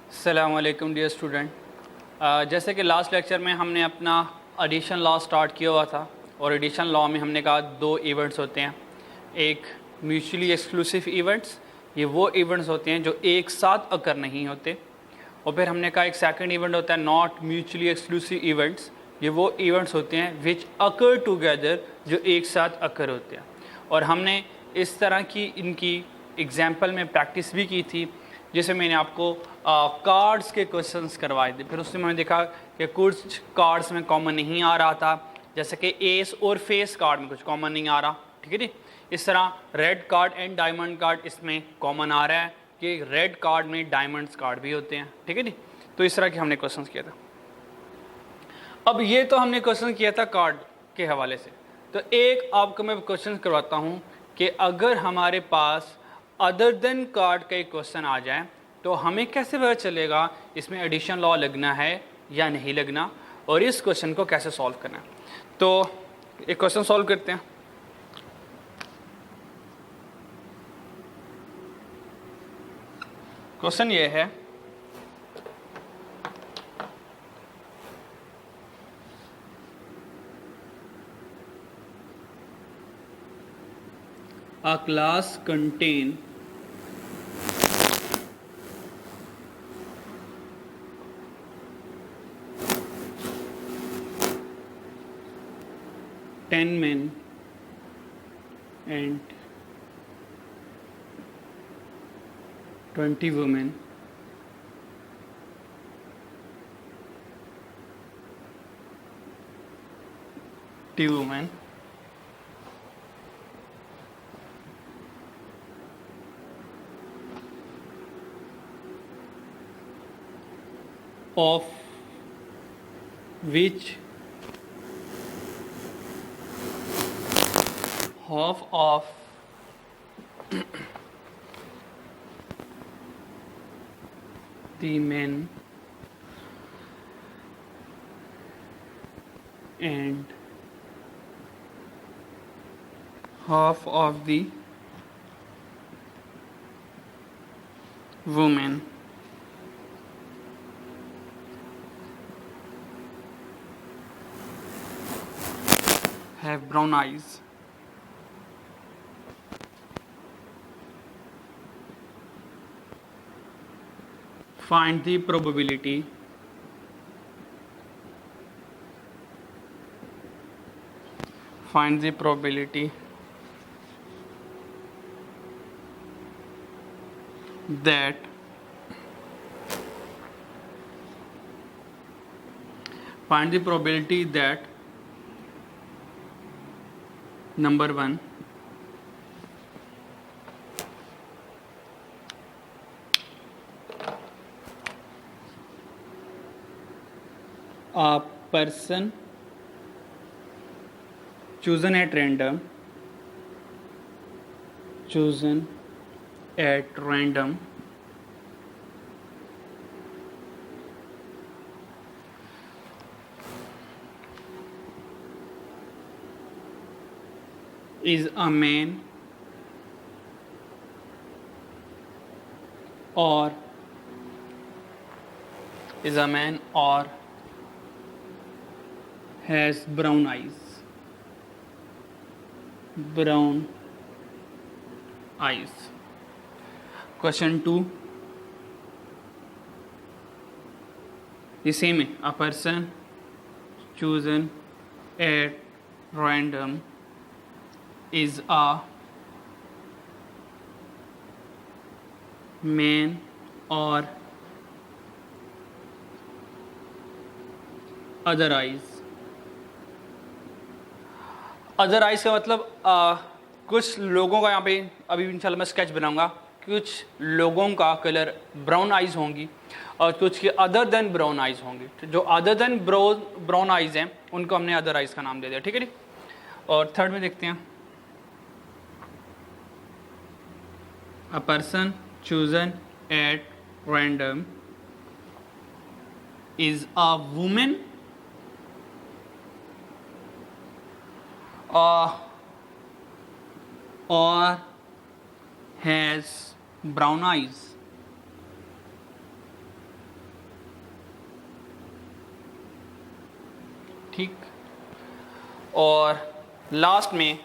अस्सलामुअलैकुम dear student. जैसे कि लास्ट लेक्चर में हमने अपना एडिशन लॉ स्टार्ट किया हुआ था और एडिशन लॉ में हमने कहा दो इवेंट्स होते हैं। एक म्यूचुअली एक्सक्लूसिव इवेंट्स, ये वो इवेंट्स होते हैं जो एक साथ अकर नहीं होते। और फिर हमने कहा एक सेकंड इवेंट होता है नॉट म्यूचुअली एक्सक्लूसिव इवेंट्स, ये वो इवेंट्स होते हैं विच अकर टुगेदर, जो एक साथ अकर होते हैं। और हमने इस तरह की इनकी एग्जाम्पल में प्रैक्टिस भी की थी, जिसे मैंने आपको कार्ड्स के क्वेश्चंस करवाए थे। फिर उसमें मैंने देखा कि कुछ कार्ड्स में कॉमन नहीं आ रहा था, जैसे कि एस और फेस कार्ड में कुछ कॉमन नहीं आ रहा, ठीक है जी। इस तरह red card and diamond card इसमें कॉमन आ रहा है कि रेड कार्ड में डायमंड्स कार्ड भी होते हैं, ठीक है जी। तो इस तरह के हमने क्वेश्चन किया था। अब ये तो हमने क्वेश्चन किया था कार्ड के हवाले से, तो एक आपको मैं क्वेश्चन करवाता हूँ कि अगर हमारे पास अदर देन कार्ड का एक क्वेश्चन आ जाए तो हमें कैसे पता चलेगा इसमें एडिशन लॉ लगना है या नहीं लगना, और इस क्वेश्चन को कैसे सॉल्व करना है। तो एक क्वेश्चन सॉल्व करते हैं। क्वेश्चन ये है, a class contain 10 men and 20 women of which half of the men and half of the women have brown eyes. Find the probability that number 1 a person chosen at random is a man or has brown eyes. Question 2, the same है, a person chosen at random is a man or other eyes. Other eyes का मतलब कुछ लोगों का, यहाँ पे अभी इंशाल्लाह मैं स्केच बनाऊंगा, कुछ लोगों का कलर ब्राउन आइज होंगी और कुछ के अदर देन ब्राउन आइज होंगी। तो जो अदर देन ब्राउन आइज हैं उनको हमने अदर आइज का नाम दे दिया, ठीक है जी। और थर्ड में देखते हैं, a person chosen at random is a women or has brown eyes. ठीक। और लास्ट में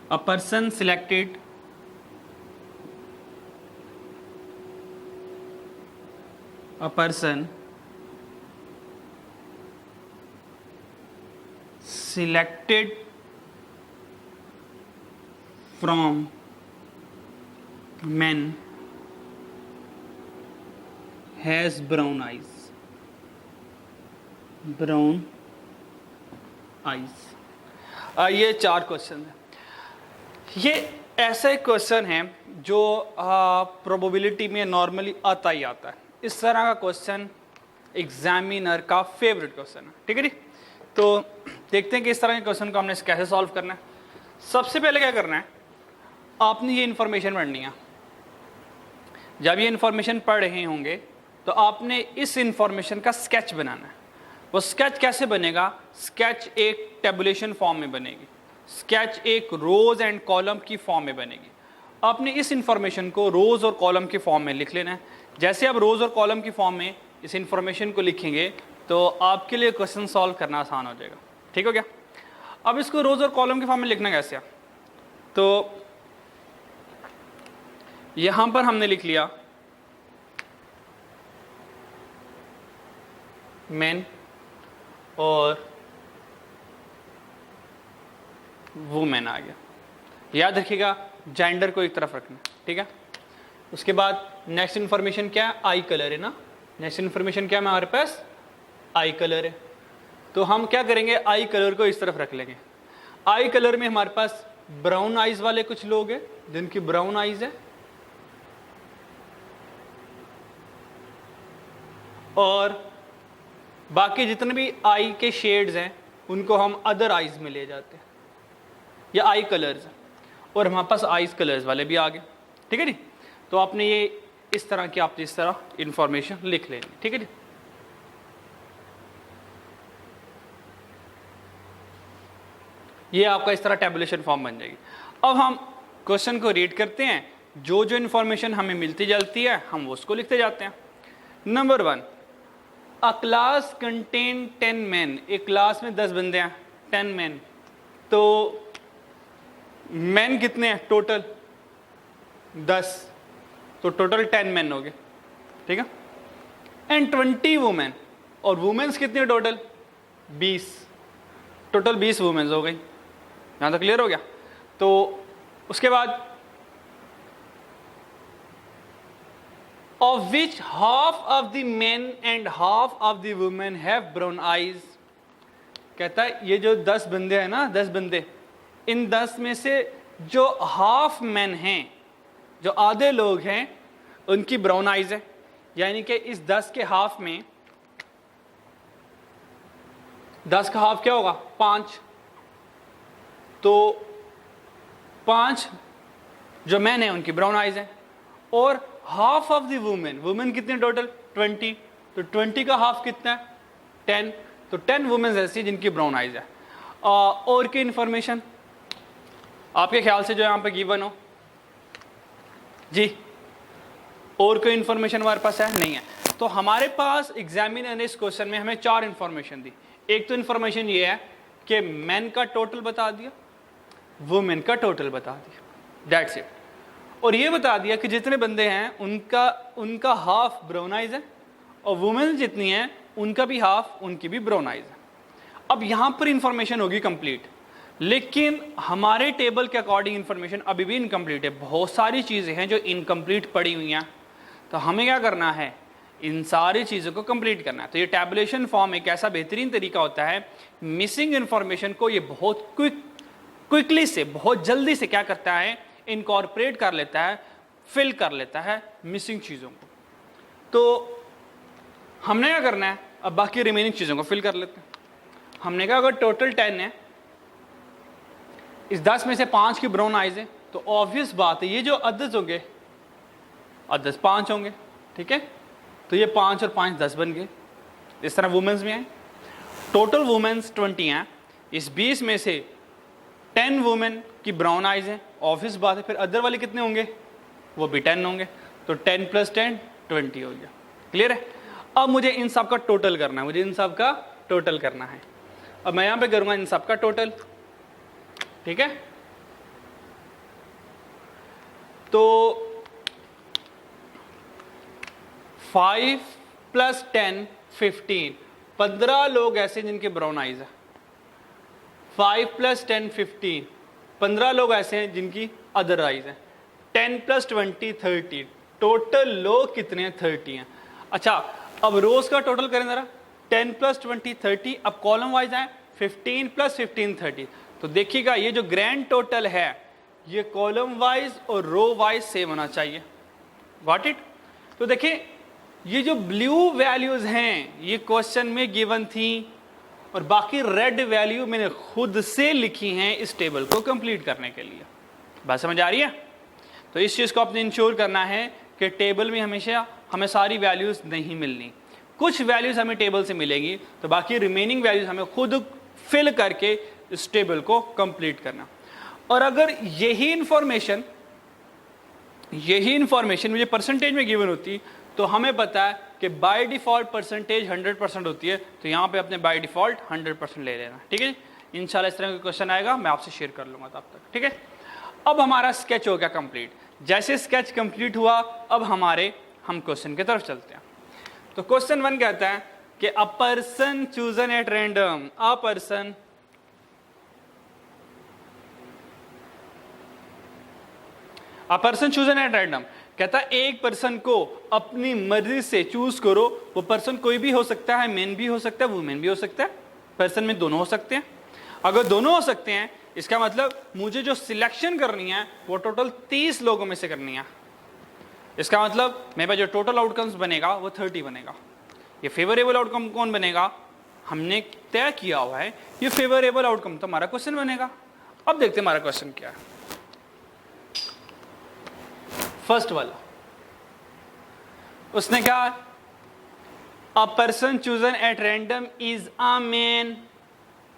a person selected from men has brown eyes. ये 4 क्वेश्चन है। ये ऐसा एक क्वेश्चन है जो प्रोबेबिलिटी में नॉर्मली आता ही आता है। इस तरह का क्वेश्चन एग्जामिनर का फेवरेट क्वेश्चन है, ठीक है जी। तो देखते हैं कि इस तरह के क्वेश्चन को हमने कैसे सॉल्व करना है। सबसे पहले क्या करना है, आपने ये इन्फॉर्मेशन पढ़नी है। जब ये इन्फॉर्मेशन पढ़ रहे होंगे तो आपने इस इन्फॉर्मेशन का स्केच बनाना है। वो स्केच कैसे बनेगा? स्केच एक टेबुलेशन फॉर्म में बनेगी, स्केच एक रोज एंड कॉलम की फॉर्म में बनेगी। आपने इस इंफॉर्मेशन को रोज और कॉलम की फॉर्म में लिख लेना है। जैसे आप रोज और कॉलम की फॉर्म में इस इंफॉर्मेशन को लिखेंगे तो आपके लिए क्वेश्चन सॉल्व करना आसान हो जाएगा, ठीक हो गया। अब इसको रोज और कॉलम की फॉर्म में लिखना कैसे है? तो यहां पर हमने लिख लिया मेन और वुमेन आ गया। याद रखिएगा जेंडर को एक तरफ रखना, ठीक है। उसके बाद नेक्स्ट इन्फॉर्मेशन क्या है? आई कलर है ना। नेक्स्ट इन्फॉर्मेशन क्या है हमारे पास? आई कलर है। तो हम क्या करेंगे, आई कलर को इस तरफ रख लेंगे। आई कलर में हमारे पास ब्राउन आइज वाले कुछ लोग हैं जिनकी ब्राउन आइज है, और बाकी जितने भी आई के शेड्स हैं उनको हम अदर आइज में ले जाते हैं, या आई कलर्स, और हमारे पास आइज कलर्स वाले भी आ गए, ठीक है जी। तो आपने ये इस तरह की, आप इस तरह इंफॉर्मेशन लिख लेंगे, ठीक है जी। ये आपका इस तरह टेबुलेशन फॉर्म बन जाएगी। अब हम क्वेश्चन को रीड करते हैं, जो जो इन्फॉर्मेशन हमें मिलती जाती है हम उसको लिखते जाते हैं। नंबर 1, अ क्लास कंटेन 10 मैन। एक क्लास में 10 बंदे हैं, 10 मैन। तो मैन कितने हैं टोटल? 10, तो टोटल 10 मैन हो गए, ठीक है। एंड 20 वुमेन, और वुमेन्स कितने टोटल? 20, टोटल 20 वुमेन्स हो गई। यहां तक क्लियर हो गया। तो उसके बाद of which half of the men and half of the women have brown eyes। कहता है ये जो 10 बंदे हैं ना, 10 बंदे, इन 10 में से जो हाफ मैन हैं, जो आधे लोग हैं, उनकी ब्राउन आइज है। यानी कि इस 10 के हाफ में, 10 का हाफ क्या होगा? 5। तो 5 जो मैन है उनकी ब्राउन आइज है, और half of the women, women कितने टोटल? 20। तो 20 का हाफ कितना है? 10। तो 10 वुमेन ऐसी जिनकी ब्राउन आइज है। और की इंफॉर्मेशन आपके ख्याल से जो यहाँ पे गिवन हो जी, और कोई इंफॉर्मेशन हमारे पास है? नहीं है। तो हमारे पास एग्जामिनर ने इस क्वेश्चन में हमें 4 इंफॉर्मेशन दी। एक तो इंफॉर्मेशन ये है कि मैन का टोटल बता दिया, वुमेन का टोटल बता दिया, दैट्स इट। और ये बता दिया कि जितने बंदे हैं उनका हाफ ब्राउन आइज है, और वुमेन जितनी हैं उनका भी हाफ, उनकी भी ब्राउन आइज है। अब यहाँ पर इंफॉर्मेशन होगी कंप्लीट, लेकिन हमारे टेबल के अकॉर्डिंग इंफॉर्मेशन अभी भी इनकम्प्लीट है। बहुत सारी चीज़ें हैं जो इनकम्प्लीट पड़ी हुई हैं, तो हमें क्या करना है? इन सारी चीज़ों को कंप्लीट करना है। तो ये टैबुलेशन फॉर्म एक ऐसा बेहतरीन तरीका होता है, मिसिंग इन्फॉर्मेशन को ये बहुत क्विकली से, बहुत जल्दी से क्या करता है? इनकॉर्पोरेट कर लेता है, फिल कर लेता है मिसिंग चीज़ों को। तो हमने क्या करना है? अब बाकी रिमेनिंग चीज़ों को फिल कर लेते हैं। हमने कहा अगर टोटल 10 है, इस 10 में से 5 की ब्राउन आइज है, तो ऑब्वियस बात है ये जो अदर्स होंगे, अदर्स 5 होंगे, ठीक है। तो ये 5 और 5 10 बन गए। इस तरह वुमेन्स में आए, टोटल वुमेन्स 20 हैं, इस 20 में से 10 वुमेन की ब्राउन आइज हैं, ऑब्वियस बात है, फिर अदर वाले कितने होंगे, वो भी 10 होंगे, तो 10 + 10 20 हो गया। क्लियर है? अब मुझे इन सब का टोटल करना है, मुझे इन सब का टोटल करना है। अब मैं यहां पे करूंगा इन सब का टोटल, ठीक है? तो 5 + 10 15, 15 लोग ऐसे जिनके ब्राउन आइज है। 5 + 10 15, 15 लोग ऐसे हैं जिनकी अदर आइज है। 10 + 20 30, टोटल लोग कितने हैं, 30 हैं। अच्छा, अब रोज का टोटल करें जरा, 10 + 20 30, अब कॉलम वाइज आए 15 + 15 30, तो देखिएगा ये जो ग्रैंड टोटल है ये कॉलम वाइज और रो वाइज सेम होना चाहिए। Got it? तो देखिए ये जो ब्लू वैल्यूज हैं ये क्वेश्चन में गिवन थी और बाकी रेड वैल्यू मैंने खुद से लिखी हैं इस टेबल को कंप्लीट करने के लिए। बात समझ आ रही है? तो इस चीज को आपने इंश्योर करना है कि टेबल में हमेशा हमें सारी वैल्यूज नहीं मिलनी, कुछ वैल्यूज हमें टेबल से मिलेगी, तो बाकी रिमेनिंग वैल्यूज हमें खुद फिल करके इस टेबल को कंप्लीट करना। और अगर यही इंफॉर्मेशन मुझे परसेंटेज में गिवन होती तो हमें पता है कि बाय डिफॉल्ट परसेंटेज 100% होती है, तो यहाँ पे अपने बाय डिफॉल्ट 100% ले लेना। ठीक है, इंशाल्लाह इस तरह का क्वेश्चन आएगा मैं आपसे शेयर कर लूंगा तब तक। ठीक है, अब हमारा स्केच हो गया कंप्लीट। जैसे स्केच कंप्लीट हुआ अब हम क्वेश्चन की तरफ चलते हैं। तो क्वेश्चन 1 कहता है कि a person chosen at random, a person chosen at random कहता है एक पर्सन को अपनी मर्जी से चूज करो। वो पर्सन कोई भी हो सकता है, मैन भी हो सकता है, वुमेन भी हो सकता है, पर्सन में दोनों हो सकते हैं। अगर दोनों हो सकते हैं इसका मतलब मुझे जो सिलेक्शन करनी है वो टोटल 30 लोगों में से करनी है। इसका मतलब मेरे पास जो टोटल आउटकम्स बनेगा वो 30 बनेगा। ये फेवरेबल आउटकम कौन बनेगा, हमने तय किया हुआ है ये फेवरेबल आउटकम, तो हमारा क्वेश्चन बनेगा। अब देखते हैं हमारा क्वेश्चन क्या है। फर्स्ट वाला उसने कहा a person chosen at random is a man,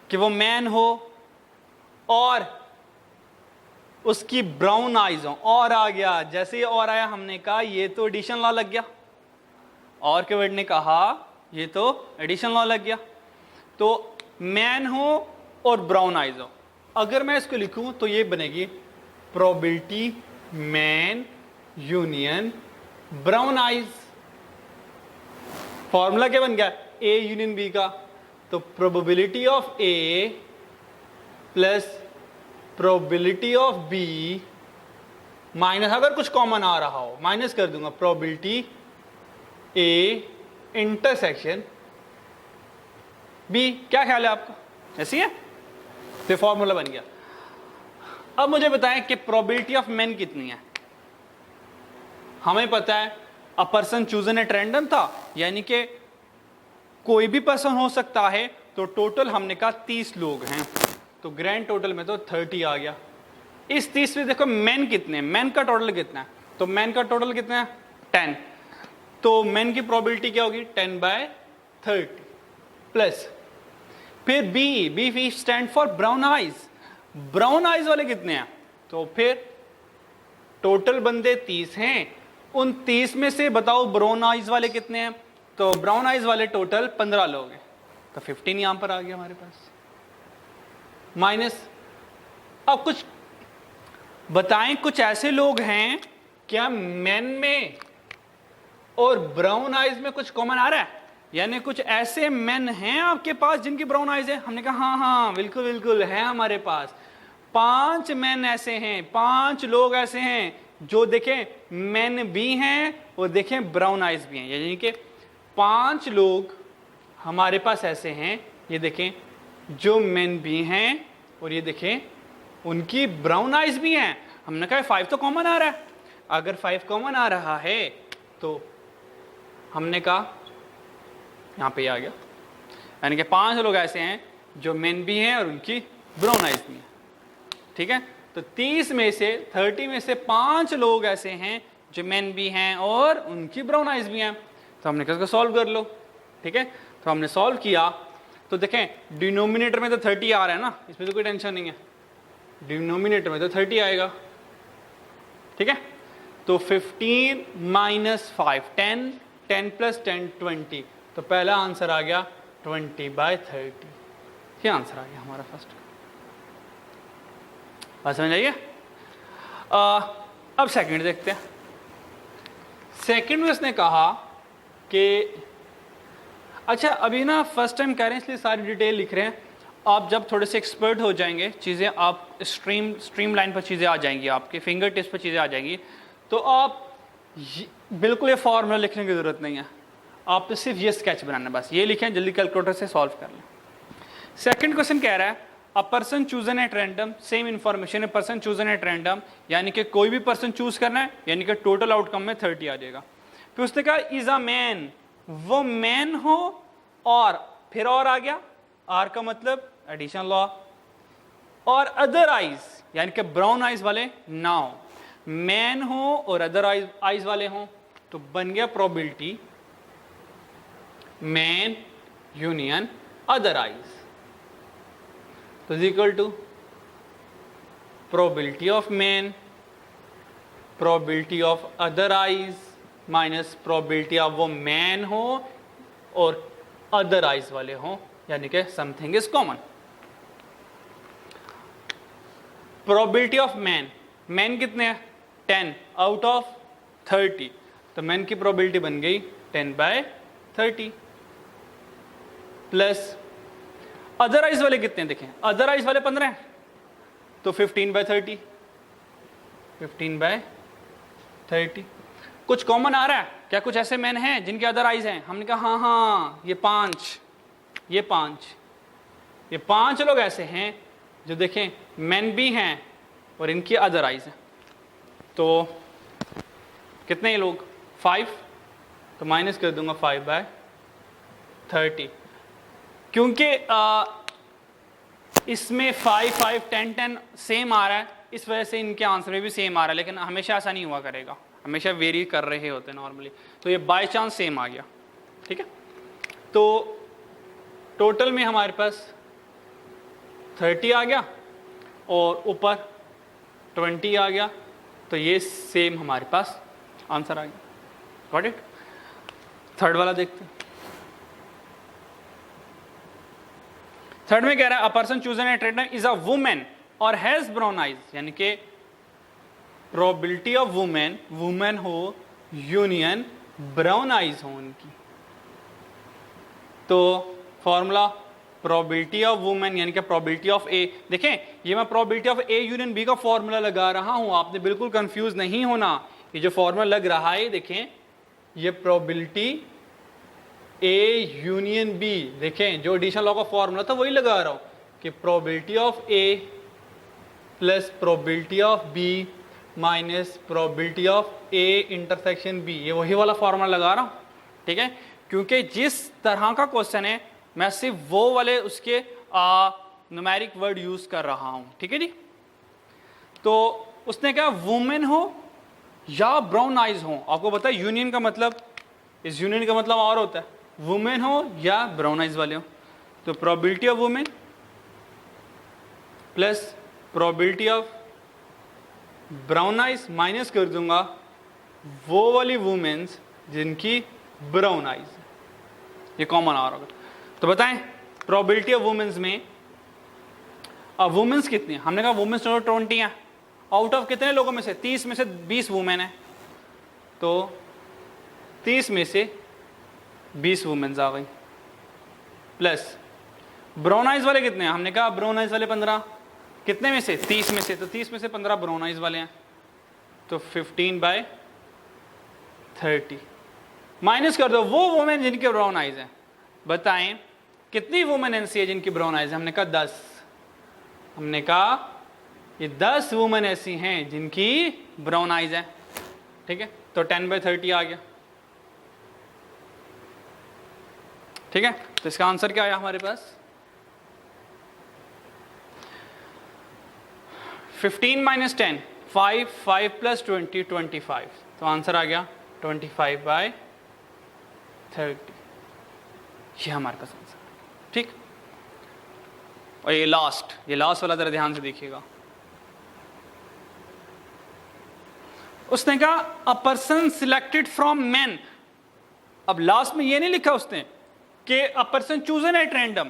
कि वो मैन हो और उसकी ब्राउन आइज हो। और आ गया, जैसे ही और आया हमने कहा ये तो एडिशन लॉ लग गया, और के वर्ड ने कहा ये तो एडिशन लॉ लग गया। तो मैन हो और ब्राउन आइज हो, अगर मैं इसको लिखूं तो ये बनेगी probability man union brown eyes. Formula क्या बन गया, ए यूनियन बी का, तो probability of A plus probability of B minus, अगर कुछ कॉमन आ रहा हो माइनस कर दूंगा, प्रोबेबिलिटी ए इंटरसेक्शन बी। क्या ख्याल है आपका, ऐसी है? तो फॉर्मूला बन गया। अब मुझे बताएं कि प्रोबेबिलिटी ऑफ मेन कितनी है। हमें पता है a person chosen at random था, यानी कि कोई भी पर्सन हो सकता है, तो टोटल हमने कहा 30 लोग हैं, तो ग्रैंड टोटल में तो 30 आ गया। इस 30 में देखो मेन कितने, मेन का टोटल कितना है, तो मेन का टोटल कितना है 10, तो मेन की प्रोबेबिलिटी क्या होगी 10/30 प्लस फिर B stand for brown eyes. Brown eyes वाले कितने हैं, तो फिर टोटल बंदे 30 हैं, उन 30 में से बताओ ब्राउन आइज वाले कितने हैं, तो ब्राउन आइज वाले टोटल 15 लोग हैं, तो 15 यहां पर आ गया हमारे पास माइनस। अब कुछ बताएं, कुछ ऐसे लोग हैं क्या मेन में और ब्राउन आइज में कुछ कॉमन आ रहा है, यानी कुछ ऐसे मेन हैं आपके पास जिनकी ब्राउन आइज है। हमने कहा हाँ बिल्कुल बिल्कुल है हमारे पास 5 मेन ऐसे हैं, 5 लोग ऐसे हैं जो देखें मेन भी हैं और देखें ब्राउन आइज भी हैं, यानी कि 5 लोग हमारे पास ऐसे हैं, ये देखें जो मेन भी हैं और ये देखें उनकी ब्राउन आइज भी हैं। हमने कहा 5 तो कॉमन आ रहा है, अगर 5 कॉमन आ रहा है तो हमने कहा यहां पे आ गया, यानी कि 5 लोग ऐसे हैं जो मेन भी हैं और उनकी ब्राउन आइज भी हैं। ठीक है, तो 30 में से 30 में से 5 लोग ऐसे हैं जो मेन भी हैं और उनकी ब्राउन आइज भी हैं, तो हमने कहा इसको सॉल्व कर लो। ठीक है, तो हमने सॉल्व किया तो देखें डिनोमिनेटर में तो 30 आ रहा है ना, इसमें तो कोई टेंशन नहीं है, डिनोमिनेटर में तो 30 आएगा, ठीक है। तो 15 माइनस 5 10, 10 प्लस 10 20, तो पहला आंसर आ गया 20/30, ये आंसर आ गया हमारा फर्स्ट। बात समझ आइए। अब सेकंड देखते हैं। सेकंड में उसने कहा कि अच्छा अभी ना फर्स्ट टाइम कह रहे हैं इसलिए सारी डिटेल लिख रहे हैं, आप जब थोड़े से एक्सपर्ट हो जाएंगे, चीज़ें आप स्ट्रीम लाइन पर चीज़ें आ जाएंगी, आपके फिंगर टिप्स पर चीज़ें आ जाएंगी, तो आप बिल्कुल ये फॉर्मूला लिखने की ज़रूरत नहीं है, आप सिर्फ ये स्केच बनाना, बस ये लिखें, जल्दी कैलकुलेटर से सॉल्व कर लें। सेकंड क्वेश्चन कह रहा है a person chosen at random, same information है, पर्सन चूजन एट रैंडम, यानी कि कोई भी पर्सन चूज करना है, यानी कि टोटल आउटकम में 30 आ जाएगा। फिर उसने कहा इज अ मैन, वो मैन हो, और फिर और आ गया, आर का मतलब एडिशन लॉ, और अदर आइज यानी कि ब्राउन आइज वाले ना हो, मैन हो और अदर आइज वाले हों, तो बन गया probability man union other eyes, तो is equal to probability of man, probability of other eyes minus probability of वो मैन हो और अदर आइज वाले हों, यानी कि something is common. Probability of man, man कितने हैं 10 आउट ऑफ 30, तो मैन की प्रोबेबिलिटी बन गई 10/30 प्लस अदर आइज वाले कितने हैं, देखें अदर आइज वाले 15 हैं, तो 15/30, 15/30। कुछ कॉमन आ रहा है क्या, कुछ ऐसे मैन हैं जिनके अदर आइज हैं, हमने कहा हाँ ये 5, ये 5 लोग ऐसे हैं जो देखें मैन भी हैं और इनकी अदर आइज हैं, तो कितने लोग 5, तो माइनस कर दूंगा 5/30, क्योंकि इसमें 5 5 10 10 सेम आ रहा है, इस वजह से इनके आंसर में भी सेम आ रहा है, लेकिन हमेशा ऐसा नहीं हुआ करेगा, हमेशा वेरी कर रहे होते नॉर्मली, तो ये बाय चांस सेम आ गया, ठीक है। तो टोटल में हमारे पास 30 आ गया और ऊपर 20 आ गया, तो ये सेम हमारे पास आंसर आ गया, गॉट इट। थर्ड वाला देखते हैं। थर्ड में कह रहा है a person chosen at random is a women और हैज ब्राउन आइज, यानी कि प्रोबेबिलिटी ऑफ वुमेन हो यूनियन ब्राउन आइज हो उनकी, तो फॉर्मूला प्रोबेबिलिटी ऑफ वुमेन यानी कि प्रोबेबिलिटी ऑफ ए, देखें ये मैं probability of A union B का फॉर्मूला लगा रहा हूं, आपने बिल्कुल कंफ्यूज नहीं होना, ये जो फॉर्मूला लग रहा है देखें ये प्रोबेबिलिटी ए यूनियन बी, देखें जो एडिशन लॉ का फॉर्मूला था वही लगा रहा हूं कि probability of A plus probability of B minus probability of A intersection B, ये वही वाला फॉर्मूला लगा रहा हूं, ठीक है। क्योंकि जिस तरह का क्वेश्चन है मैं सिर्फ वो वाले उसके न्यूमेरिक वर्ड यूज कर रहा हूं, ठीक है जी। तो उसने कहा वुमेन हो या ब्राउन आइज हो, आपको पता है यूनियन का मतलब, इस यूनियन का मतलब और होता है, वुमेन हो या ब्राउन आइज वाले हो, तो probability of women plus probability of brown eyes minus कर दूंगा वो वाली वुमेन्स जिनकी ब्राउन आइज, ये कॉमन आ रहा होगा। तो बताएं प्रोबेबिलिटी ऑफ वुमेन्स में, अब वुमेन्स कितनी है, हमने कहा वुमेन्स 20 हैं, आउट ऑफ कितने लोगों में से 30 में से 20 वुमेन है, तो 30 में से 20 वुमेन्स आ गई, प्लस ब्राउन आइज वाले कितने हैं, हमने कहा ब्राउन आइज वाले 15, कितने में से 30 में से, तो 30 में से 15 ब्राउन आइज वाले हैं, तो 15/30 माइनस कर दो वो वुमेन जिनके ब्राउन आइज हैं, बताएं कितनी वुमेन ऐसी है जिनकी ब्राउन आइज है, हमने कहा 10, हमने कहा ये 10 वुमेन ऐसी हैं जिनकी ब्राउन आइज है, ठीक है, तो 10/30 आ गया, ठीक है। तो इसका आंसर क्या आया हमारे पास 15 माइनस 10 5 5 प्लस 20 25, तो आंसर आ गया 25/30, ये हमारे पास आंसर, ठीक। और ये लास्ट वाला जरा ध्यान से देखिएगा। उसने कहा a person selected from man. अब लास्ट में ये नहीं लिखा उसने कि a person chosen at random.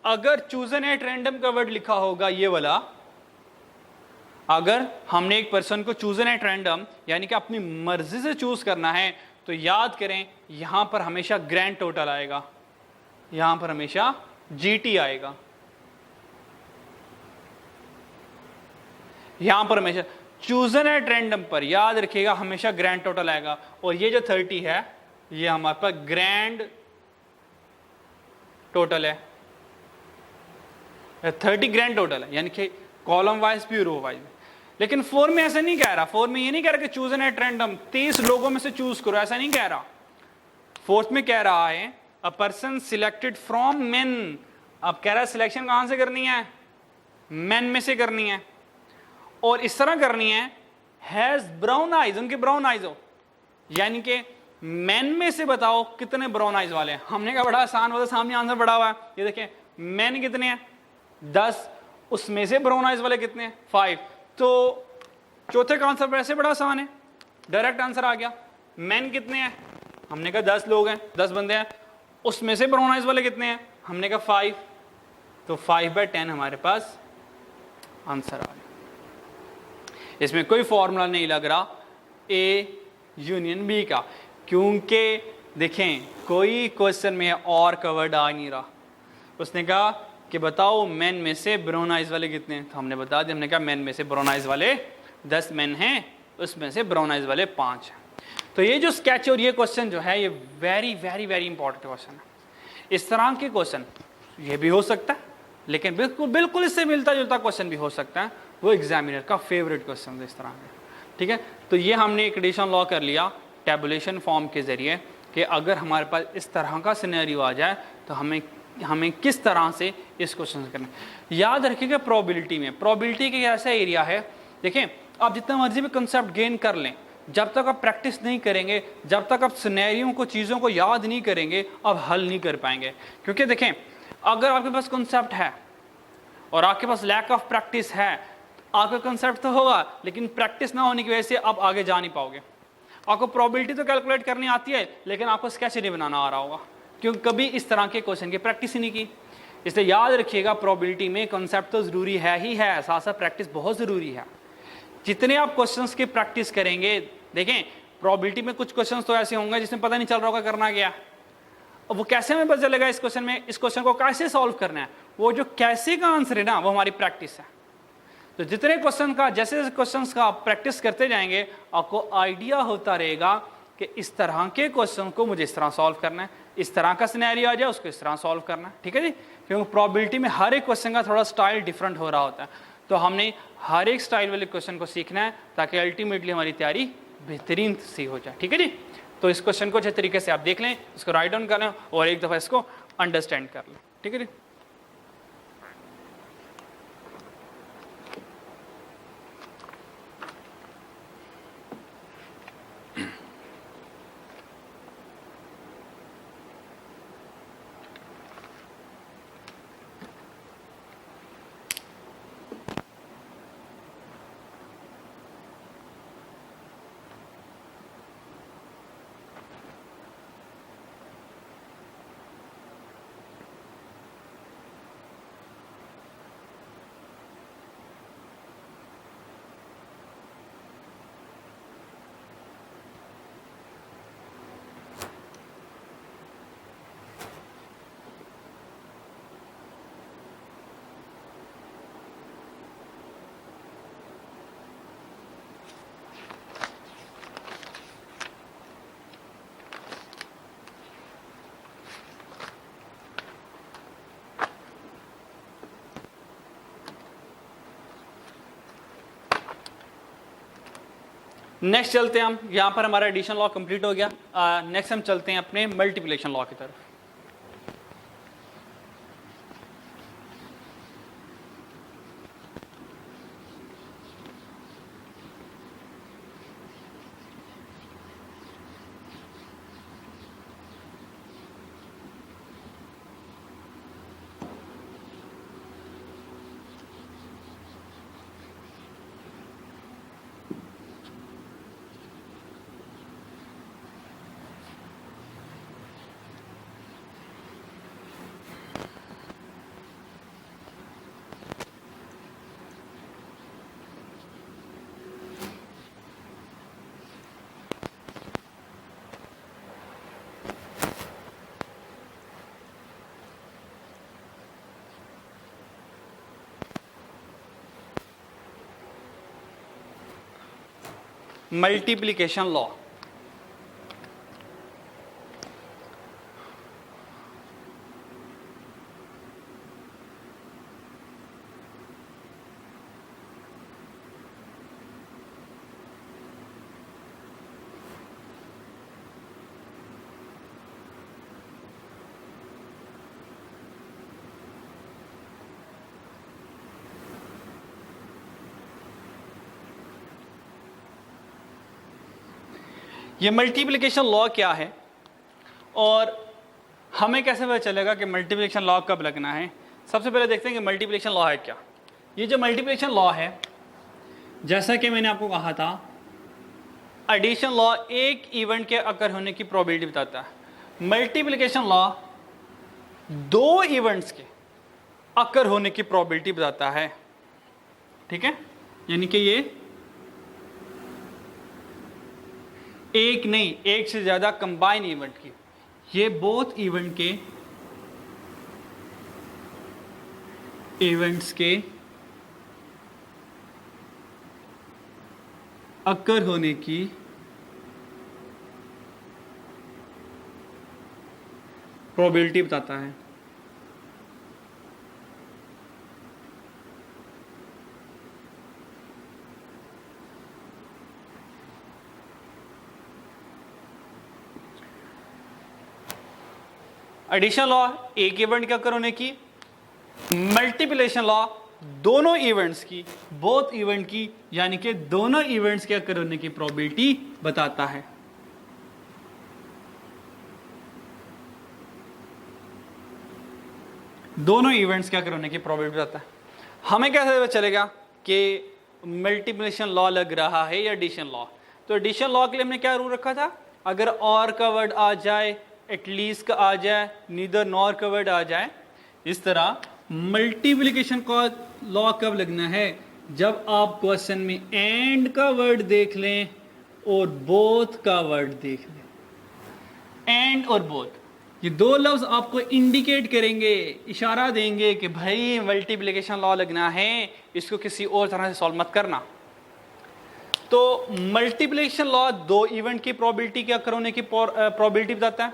अगर चूजन एट रैंडम का वर्ड लिखा होगा ये वाला, अगर हमने एक पर्सन को चूजन एट रैंडम यानी कि अपनी मर्जी से चूज करना है, तो याद करें यहां पर हमेशा ग्रैंड टोटल आएगा, यहां पर हमेशा जीटी आएगा, यहां पर हमेशा चूजन एट रैंडम पर याद रखिएगा हमेशा ग्रैंड टोटल आएगा। और ये जो 30 है ये हमारे पास ग्रैंड टोटल है, 30 ग्रैंड टोटल है, यानी कि कॉलम वाइज भी रो वाइज। लेकिन 4 में ऐसा नहीं कह रहा, 4 में ये नहीं कह रहा कि चूजन एट रैंडम 30 लोगों में से चूज करो, ऐसा नहीं कह रहा। 4th में कह रहा है a person selected from main. अब कह रहा है सिलेक्शन कहां से करनी है, मेन में से करनी है, और इस तरह करनी है हैज ब्राउन आइज, उनके ब्राउन आइज हो, यानी कि मैन में से बताओ कितने ब्राउन आइज वाले हैं। हमने कहा बड़ा आसान होता, सामने आंसर बड़ा हुआ है, ये देखें मैन कितने हैं 10, उसमें से ब्राउन आइज वाले कितने हैं 5। तो चौथे का आंसर वैसे बड़ा आसान है, डायरेक्ट आंसर आ गया। मैन कितने हैं, हमने कहा 10 लोग हैं, 10 बंदे हैं, उसमें से ब्राउन आइज वाले कितने हैं, हमने कहा 5, तो 5/10 हमारे पास आंसर आ गया। इसमें कोई फॉर्मूला नहीं लग रहा ए यूनियन बी का, क्योंकि देखें कोई क्वेश्चन में और कवर्ड आ नहीं रहा। उसने कहा कि बताओ मैन में से ब्राउन आइज वाले कितने हैं, तो हमने बता दिया, हमने कहा मैन में से ब्राउन आइज वाले 10 मैन हैं, उसमें से ब्राउन आइज वाले 5 हैं। तो ये जो स्केच और ये क्वेश्चन जो है ये very very very important question है। इस तरह के क्वेश्चन ये भी हो सकता है, लेकिन बिल्कुल बिल्कुल इससे मिलता जुलता क्वेश्चन भी हो सकता है, वो एग्जामिनर का फेवरेट क्वेश्चन है इस तरह के। ठीक है, तो ये हमने एक एडिशन लॉ कर लिया टेबुलेशन फॉर्म के जरिए कि अगर हमारे पास इस तरह का सिनेरियो आ जाए तो हमें किस तरह से इस क्वेश्चन से करना है। याद रखिएगा प्रोबेबिलिटी में, प्रोबेबिलिटी का ऐसा एरिया है, देखें आप जितना मर्जी भी कंसेप्ट गेन कर लें, जब तक आप प्रैक्टिस नहीं करेंगे, जब तक आप सिनेरियो को चीज़ों को याद नहीं करेंगे, आप हल नहीं कर पाएंगे। क्योंकि देखें अगर आपके पास कंसेप्ट है और आपके पास लैक ऑफ प्रैक्टिस है, आपका कंसेप्ट तो होगा लेकिन प्रैक्टिस ना होने की वजह से आप आगे जा नहीं पाओगे। आपको प्रोबेबिलिटी तो कैलकुलेट करनी आती है, लेकिन आपको स्केच नहीं बनाना आ रहा होगा, क्योंकि कभी इस तरह के क्वेश्चन की प्रैक्टिस ही नहीं की। इसलिए याद रखिएगा प्रोबेबिलिटी में कंसेप्ट तो ज़रूरी है ही है, साथ साथ प्रैक्टिस बहुत ज़रूरी है। जितने आप क्वेश्चंस की प्रैक्टिस करेंगे, देखें प्रोबेबिलिटी में कुछ क्वेश्चंस तो ऐसे होंगे जिसमें पता नहीं चल रहा होगा करना क्या, अब वो कैसे हमें पता चलेगा इस क्वेश्चन में, इस क्वेश्चन को कैसे सॉल्व करना है, वो जो कैसे का आंसर है ना, वो हमारी प्रैक्टिस है। तो जितने क्वेश्चन का जैसे जैसे क्वेश्चंस का आप प्रैक्टिस करते जाएंगे, आपको आइडिया होता रहेगा कि इस तरह के क्वेश्चन को मुझे इस तरह सॉल्व करना है, इस तरह का सिनेरियो आ जाए उसको इस तरह सॉल्व करना है। ठीक है जी, क्योंकि प्रोबेबिलिटी में हर एक क्वेश्चन का थोड़ा स्टाइल डिफरेंट हो रहा होता है, तो हमने हर एक स्टाइल वाले क्वेश्चन को सीखना है ताकि अल्टीमेटली हमारी तैयारी बेहतरीन सी हो जाए। ठीक है जी, तो इस क्वेश्चन को अच्छे तरीके से आप देख लें, इसको राइट डाउन कर लें और एक दफ़ा इसको अंडरस्टैंड कर लें। ठीक है जी, नेक्स्ट चलते हैं हम, यहाँ पर हमारा एडिशन लॉ कंप्लीट हो गया। नेक्स्ट हम चलते हैं अपने मल्टीप्लिकेशन लॉ की तरफ। Multiplication law. ये मल्टीप्लिकेशन लॉ क्या है और हमें कैसे पता चलेगा कि मल्टीप्लिकेशन लॉ कब लगना है? सबसे पहले देखते हैं कि मल्टीप्लिकेशन लॉ है क्या। ये जो मल्टीप्लिकेशन लॉ है, जैसा कि मैंने आपको कहा था, एडिशन लॉ एक इवेंट के अकर होने की प्रोबेबिलिटी बताता है। मल्टीप्लिकेशन लॉ दो इवेंट्स के अकर होने की प्रोबेबिलिटी बताता है। ठीक है, यानी कि ये एक नहीं, एक से ज्यादा कंबाइन इवेंट की, ये बोथ इवेंट के इवेंट्स के अकर होने की प्रोबेबिलिटी बताता है। एडिशन लॉ एक इवेंट के अकर होने की, मल्टीप्लिकेशन लॉ दोनों इवेंट्स की, बोथ इवेंट की, यानी कि दोनों इवेंट्स के अकर होने की प्रोबेबिलिटी बताता है। दोनों इवेंट्स के अकर होने की प्रोबेबिलिटी बताता है। हमें कैसे पता चलेगा कि मल्टीप्लिकेशन लॉ लग रहा है या एडिशन लॉ? तो एडिशन लॉ के लिए हमने क्या रूल रखा था? अगर और का वर्ड आ जाए, एटलीस्ट का आ जाए, नीदर नॉर का वर्ड आ जाए। इस तरह मल्टीप्लिकेशन का लॉ कब लगना है? जब आप क्वेश्चन में एंड का वर्ड देख लें और बोथ का वर्ड देख लें। एंड और बोथ, ये दो लफ्ज आपको इंडिकेट करेंगे, इशारा देंगे कि भाई मल्टीप्लिकेशन लॉ लगना है, इसको किसी और तरह से सॉल्व मत करना। तो मल्टीप्लिकेशन लॉ दो इवेंट की प्रोबेबिलिटी के अकर होने की प्रोबेबिलिटी बताता है,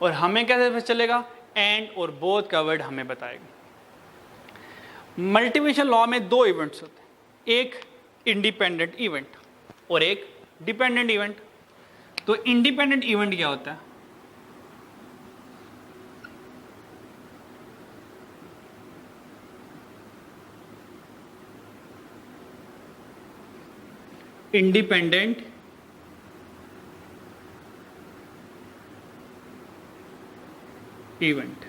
और हमें कैसे पता चलेगा? एंड और बोथ का वर्ड हमें बताएगा। मल्टीप्लिकेशन लॉ में दो इवेंट्स होते हैं, एक इंडिपेंडेंट इवेंट और एक डिपेंडेंट इवेंट। तो इंडिपेंडेंट इवेंट क्या होता है? इंडिपेंडेंट इवेंट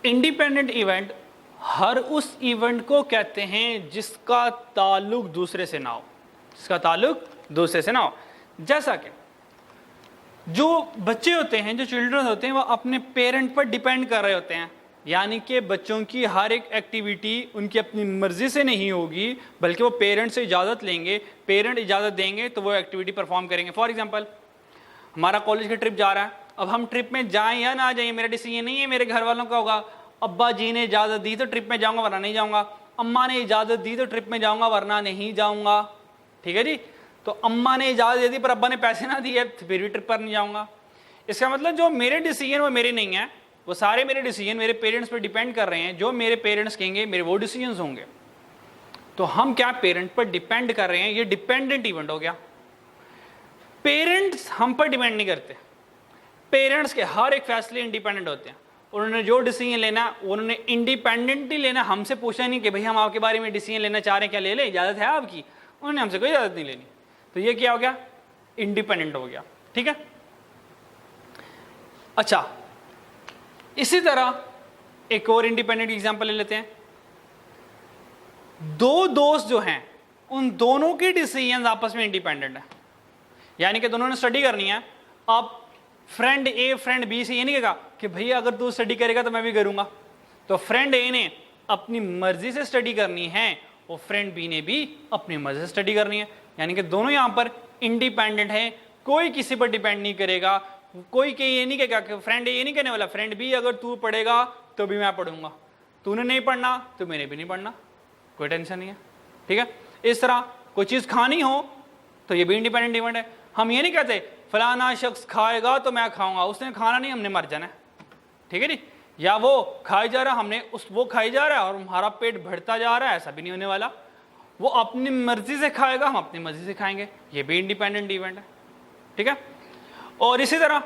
इंडिपेंडेंट इवेंट हर उस इवेंट को कहते हैं जिसका ताल्लुक दूसरे से ना हो, जिसका ताल्लुक दूसरे से ना हो। जैसा कि जो बच्चे होते हैं, जो चिल्ड्रन होते हैं, वो अपने पेरेंट पर डिपेंड कर रहे होते हैं, यानी कि बच्चों की हर एक एक्टिविटी उनकी अपनी मर्जी से नहीं होगी, बल्कि वो पेरेंट से इजाज़त लेंगे, पेरेंट इजाज़त देंगे तो वो एक्टिविटी परफॉर्म करेंगे। फॉर एग्जांपल, हमारा कॉलेज का ट्रिप जा रहा है, अब हम ट्रिप में जाएं या ना जाएं मेरा डिसीजन नहीं है, मेरे घर वालों का होगा। अब्बा जी ने इजाज़त दी तो ट्रिप में जाऊँगा वरना नहीं जाऊँगा, अम्मा ने इजाज़त दी तो ट्रिप में जाऊँगा वरना नहीं जाऊँगा। ठीक है जी, तो अम्मा ने इजाज़त दे दी पर अब्बा ने पैसे ना दिए तो फिर भी ट्रिप पर नहीं जाऊँगा। इसका मतलब जो मेरे डिसीजन वो मेरे नहीं है, वो सारे मेरे डिसीजन मेरे पेरेंट्स पर डिपेंड कर रहे हैं। जो मेरे पेरेंट्स कहेंगे मेरे वो डिसीजंस होंगे। तो हम क्या पेरेंट पर डिपेंड कर रहे हैं, ये डिपेंडेंट इवेंट हो गया। पेरेंट्स हम पर डिपेंड नहीं करते, पेरेंट्स के हर एक फैसले इंडिपेंडेंट होते हैं। उन्होंने जो डिसीजन लेना उन्होंने इंडिपेंडेंटली लेना, हमसे पूछा नहीं कि भाई हम आपके बारे में डिसीजन लेना चाह रहे हैं, क्या ले ले, इजाज़त है आपकी? उन्होंने हमसे कोई इजाज़त नहीं लेनी। तो ये क्या हो गया? इंडिपेंडेंट हो गया। ठीक है, अच्छा इसी तरह एक और इंडिपेंडेंट एग्जांपल ले लेते हैं। दो दोस्त जो हैं उन दोनों के डिसीजन आपस में इंडिपेंडेंट है, यानी कि दोनों ने स्टडी करनी है। अब फ्रेंड ए फ्रेंड बी से ये नहीं कहेगा कि भैया अगर तू स्टडी करेगा तो मैं भी करूंगा। तो फ्रेंड ए ने अपनी मर्जी से स्टडी करनी है और फ्रेंड बी ने भी अपनी मर्जी से स्टडी करनी है, यानी कि दोनों यहां पर इंडिपेंडेंट हैं, कोई किसी पर डिपेंड नहीं करेगा, कोई कहीं ये नहीं कहेगा, फ्रेंड ये नहीं कहने वाला फ्रेंड भी अगर तू पढ़ेगा तो भी मैं पढ़ूंगा, तूने नहीं पढ़ना तो मैंने भी नहीं पढ़ना, कोई टेंशन नहीं है। ठीक है, इस तरह कोई चीज़ खानी हो तो ये भी इंडिपेंडेंट इवेंट है। हम ये नहीं कहते फलाना शख्स खाएगा तो मैं खाऊंगा, उसने खाना नहीं हमने मर जाना है। ठीक है जी, या वो खाई जा रहा हमने वो खाई जा रहा है और हमारा पेट बढ़ता जा रहा है, ऐसा भी नहीं होने वाला। वो अपनी मर्जी से खाएगा, हम अपनी मर्जी से खाएंगे, ये भी इंडिपेंडेंट इवेंट है। ठीक है, और इसी तरह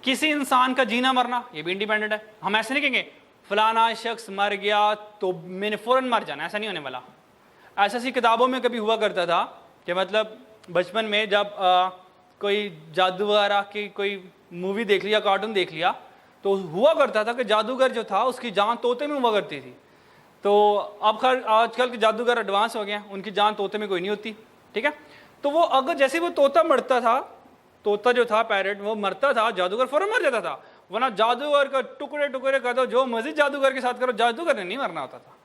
किसी इंसान का जीना मरना ये भी इंडिपेंडेंट है। हम ऐसे नहीं कहेंगे फलाना शख्स मर गया तो मैंने फौरन मर जाना, ऐसा नहीं होने वाला। ऐसा सी किताबों में कभी हुआ करता था कि मतलब बचपन में जब कोई जादू वगैरह की कोई मूवी देख लिया, कार्टून देख लिया, तो हुआ करता था कि जादूगर जो था उसकी जान तोते में हुआ करती थी। तो अब खैर आजकल के जादूगर एडवांस हो गए हैं, उनकी जान तोते में कोई नहीं होती। ठीक है, तो वो अगर जैसे वो तोता मरता था, तोता जो था पैरेट वो मरता था, जादूगर फौरन मर जाता था। वरना जादूगर का टुकड़े टुकड़े कर दो, जो मर्जी जादूगर के साथ करो, जादूगर ने नहीं मरना होता था।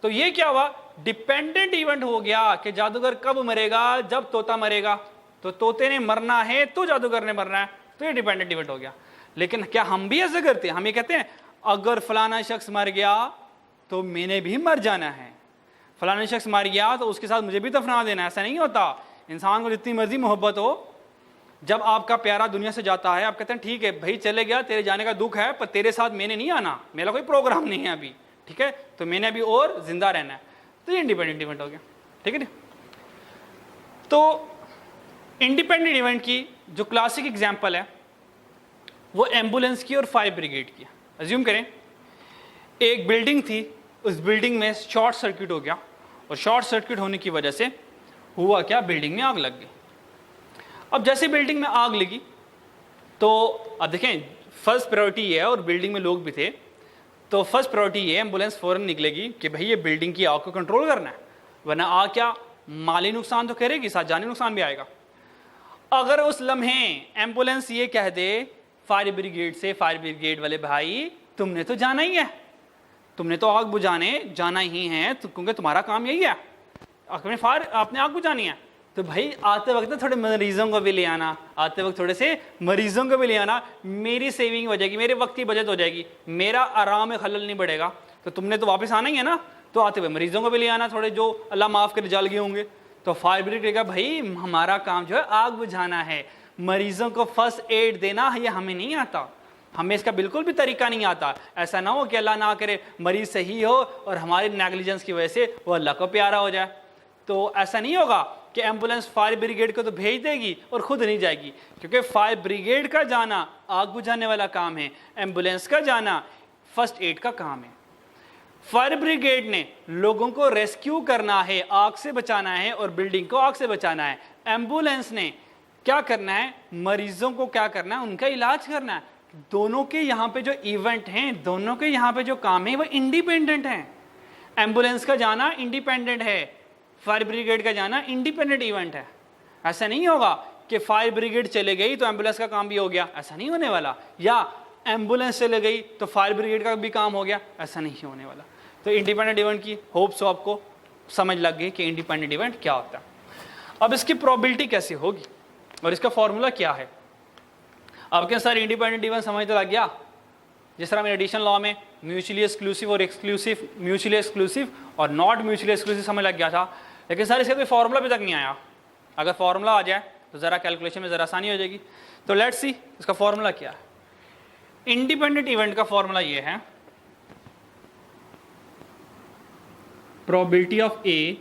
तो ये क्या हुआ, डिपेंडेंट इवेंट हो गया कि जादूगर कब मरेगा, जब तोता मरेगा। तो तोते ने मरना है तो जादूगर ने मरना है, तो ये डिपेंडेंट इवेंट हो गया। लेकिन क्या हम भी ऐसे करते हैं? हम ये कहते हैं अगर फलाना शख्स मर गया तो मैंने भी मर जाना है, फलाना शख्स मर गया तो उसके साथ मुझे भी दफना देना है। ऐसा नहीं होता। इंसान को जितनी मर्जी मोहब्बत हो, जब आपका प्यारा दुनिया से जाता है आप कहते हैं ठीक है भाई चले गया, तेरे जाने का दुख है, पर तेरे साथ मैंने नहीं आना, मेरा कोई प्रोग्राम नहीं है अभी। ठीक है, तो मैंने अभी और जिंदा रहना है। तो ये इंडिपेंडेंट इवेंट हो गया। ठीक है, तो इंडिपेंडेंट इवेंट की जो क्लासिक एग्जांपल है वो एम्बुलेंस की और फायर ब्रिगेड की। अज्यूम करें एक बिल्डिंग थी, उस बिल्डिंग में शॉर्ट सर्किट हो गया, और शॉर्ट सर्किट होने की वजह से हुआ क्या, बिल्डिंग में आग लग गई। अब जैसे बिल्डिंग में आग लगी तो अब देखें फर्स्ट प्रायोरिटी ये है, और बिल्डिंग में लोग भी थे, तो फर्स्ट प्रायोरिटी ये एम्बुलेंस फौरन निकलेगी कि भाई ये बिल्डिंग की आग को कंट्रोल करना है, वरना आग क्या माली नुकसान तो करेगी, साथ जानी नुकसान भी आएगा। अगर उस लम्हे एम्बुलेंस ये कह दे फायर ब्रिगेड से, फायर ब्रिगेड वाले भाई तुमने तो जाना ही है, तुमने तो आग बुझाने जाना ही है, क्योंकि तुम्हारा काम यही है, आपने आग बुझानी है, तो भाई आते वक्त थोड़े मरीजों को भी ले आना, आते वक्त थोड़े से मरीजों को भी ले आना, मेरी सेविंग हो जाएगी, मेरे वक्त की बचत हो जाएगी, मेरा आराम में खलल नहीं बढ़ेगा। तो तुमने तो वापस आना ही है ना, तो आते हुए मरीजों को भी ले आना, थोड़े जो अल्लाह माफ़ करे जल गए होंगे। तो फायर ब्रिगेड का भाई हमारा काम जो है आग बुझाना है, मरीजों को फर्स्ट एड देना ये हमें नहीं आता, हमें इसका बिल्कुल भी तरीका नहीं आता। ऐसा ना हो कि अल्लाह ना करे मरीज सही हो और हमारी नेग्लिजेंस की वजह से वो अल्लाह को प्यारा हो जाए। तो ऐसा नहीं होगा कि एम्बुलेंस फायर ब्रिगेड को तो भेज देगी और खुद नहीं जाएगी, क्योंकि फायर ब्रिगेड का जाना आग बुझाने वाला काम है, एम्बुलेंस का जाना फर्स्ट एड का काम है। फायर ब्रिगेड ने लोगों को रेस्क्यू करना है, आग से बचाना है और बिल्डिंग को आग से बचाना है। एम्बुलेंस ने क्या करना है, मरीजों को क्या करना है, उनका इलाज करना है। दोनों के यहाँ पे जो इवेंट हैं, दोनों के यहाँ पे जो काम है वो इंडिपेंडेंट हैं। एम्बुलेंस का जाना इंडिपेंडेंट है, फायर ब्रिगेड का जाना इंडिपेंडेंट इवेंट है। ऐसा नहीं होगा कि फायर ब्रिगेड चले गई तो एम्बुलेंस का काम भी हो गया, ऐसा नहीं होने वाला, या एम्बुलेंस चले गई तो फायर ब्रिगेड का भी काम हो गया, ऐसा नहीं होने वाला। तो इंडिपेंडेंट इवेंट की होप सो आपको समझ लग गई कि इंडिपेंडेंट इवेंट क्या होता है। अब इसकी प्रोबेबिलिटी कैसे होगी और इसका फॉर्मूला क्या है। अब क्या सर इंडिपेंडेंट इवेंट समझ तो लग गया, जिस तरह मेरे एडिशन लॉ में म्यूचुअली एक्सक्लूसिव और एक्सक्लूसिव, म्यूचुअली एक्सक्लूसिव और नॉट म्यूचुअली एक्सक्लूसिव समझ लग गया था, लेकिन सर इसका कोई फॉर्मूला अभी तक नहीं आया। अगर फॉर्मूला आ जाए तो ज़रा कैलकुलेशन में ज़रा आसानी हो जाएगी। तो लेट्स सी इसका फॉर्मूला क्या है। इंडिपेंडेंट इवेंट का फॉर्मूला ये है, प्रोबेबिलिटी ऑफ ए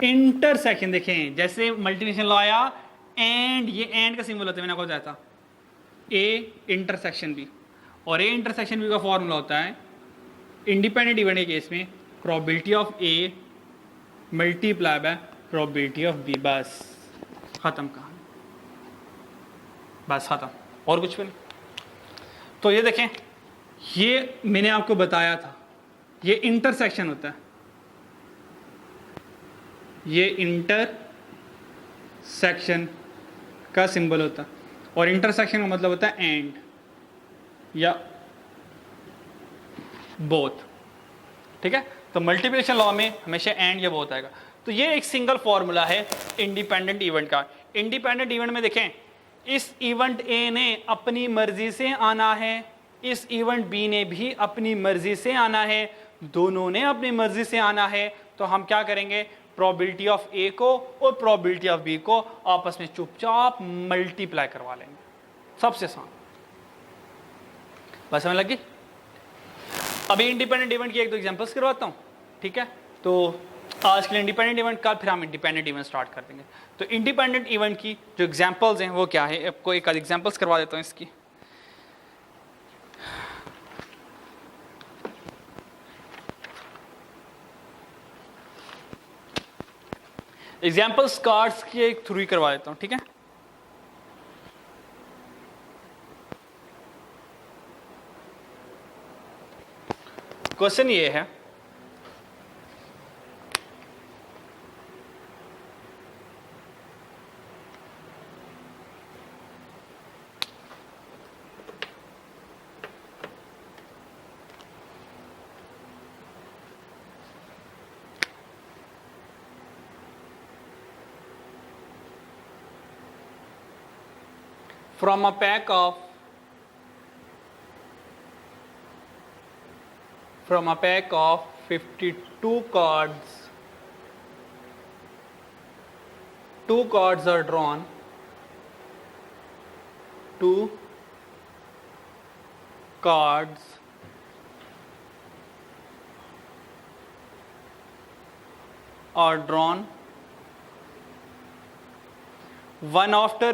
इंटरसेक्शन, देखें जैसे मल्टीप्लिकेशन लॉ आया एंड, ये एंड का सिंबल होता है, मैंने आपको बताया था, ए इंटरसेक्शन बी, और ए इंटरसेक्शन बी का फॉर्मूला होता है इंडिपेंडेंट इवेंट के केस में probability of A multiply by probability of B. बस खत्म कहानी, बस खत्म, और कुछ भी नहीं। तो ये देखें, ये मैंने आपको बताया था, ये इंटरसेक्शन होता है, ये इंटरसेक्शन का सिंबल होता है, और इंटरसेक्शन का मतलब होता है एंड या बोथ। ठीक है, तो मल्टीप्लिकेशन लॉ में हमेशा एंड या बोथ आएगा। तो ये एक सिंगल फॉर्मूला है इंडिपेंडेंट इवेंट का। इंडिपेंडेंट इवेंट में देखें इस इवेंट ए ने अपनी मर्जी से आना है, इस इवेंट बी ने भी अपनी मर्जी से आना है, दोनों ने अपनी मर्जी से आना है, तो हम क्या करेंगे, प्रोबेबिलिटी ऑफ ए को और प्रोबेबिलिटी ऑफ बी को आपस में चुपचाप मल्टीप्लाई करवा लेंगे, सबसे आसान। बस समझ लगी। अभी इंडिपेंडेंट इवेंट की एक दो एग्जांपल्स करवाता हूँ, ठीक है। तो आज के लिए इंडिपेंडेंट इवेंट, कल फिर हम इंडिपेंडेंट इवेंट स्टार्ट कर देंगे। तो इंडिपेंडेंट इवेंट की जो एग्जांपल्स हैं वो क्या है, आपको एक आध एग्जांपल्स करवा देता हूँ इसकी। एग्जांपल्स कार्ड्स के थ्रू ही करवा देता हूँ, ठीक है। क्वेश्चन ये है, from a pack of 52 cards, 2 cards are drawn, 2 cards are drawn, one after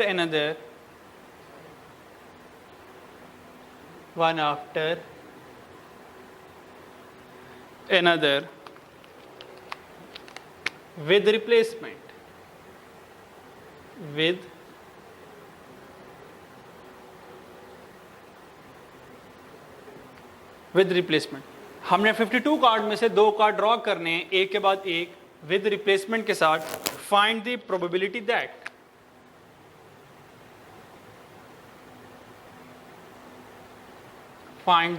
another, with replacement, with replacement। हमने 52 कार्ड में से 2 कार्ड ड्रॉ करने हैं, एक के बाद एक, विद रिप्लेसमेंट के साथ। Find the probability that, find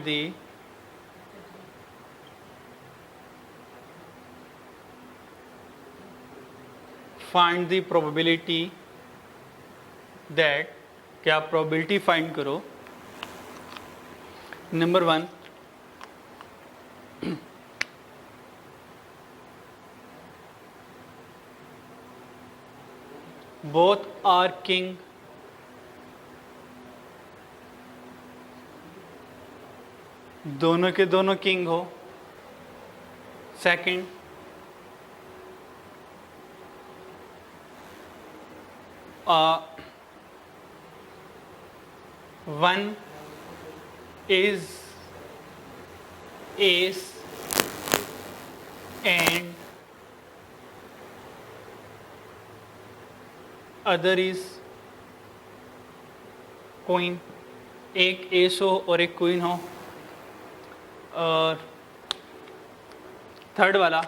the probability that, क्या प्रोबेबिलिटी फाइंड करो। नंबर 1, both are king, दोनों के दोनों किंग हो। Second, one is ace and other is queen, एक एस हो और एक क्वीन हो। और थर्ड वाला,